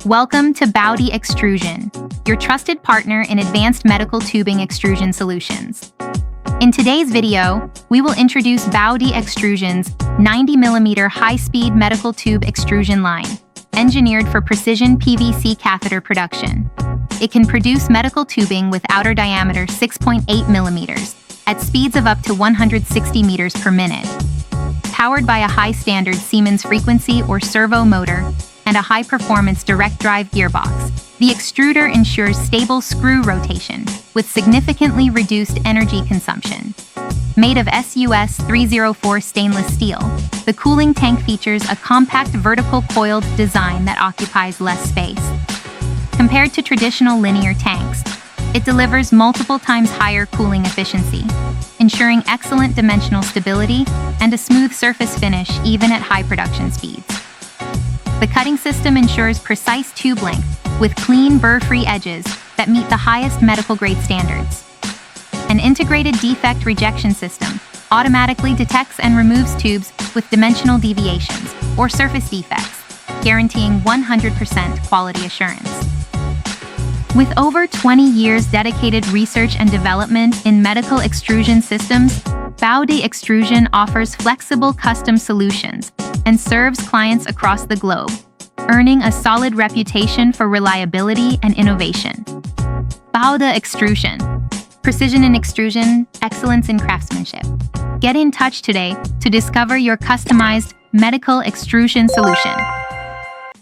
Welcome to BAOD Extrusion, your trusted partner in advanced medical tubing extrusion solutions. In today's video, we will introduce BAOD Extrusion's 90mm high-speed medical tube extrusion line, engineered for precision PVC catheter production. It can produce medical tubing with outer diameter 6.8mm at speeds of up to 160 meters per minute. Powered by a high-standard Siemens frequency or servo motor and a high-performance direct-drive gearbox, the extruder ensures stable screw rotation with significantly reduced energy consumption. Made of SUS 304 stainless steel, the cooling tank features a compact vertical coiled design that occupies less space. Compared to traditional linear tanks, it delivers multiple times higher cooling efficiency, ensuring excellent dimensional stability and a smooth surface finish even at high production speeds. The cutting system ensures precise tube length with clean burr-free edges that meet the highest medical-grade standards. An integrated defect rejection system automatically detects and removes tubes with dimensional deviations or surface defects, guaranteeing 100% quality assurance. With over 20 years dedicated research and development in medical extrusion systems, BAOD Extrusion offers flexible custom solutions and serves clients across the globe, earning a solid reputation for reliability and innovation. BAOD Extrusion. Precision in extrusion, excellence in craftsmanship. Get in touch today to discover your customized medical extrusion solution.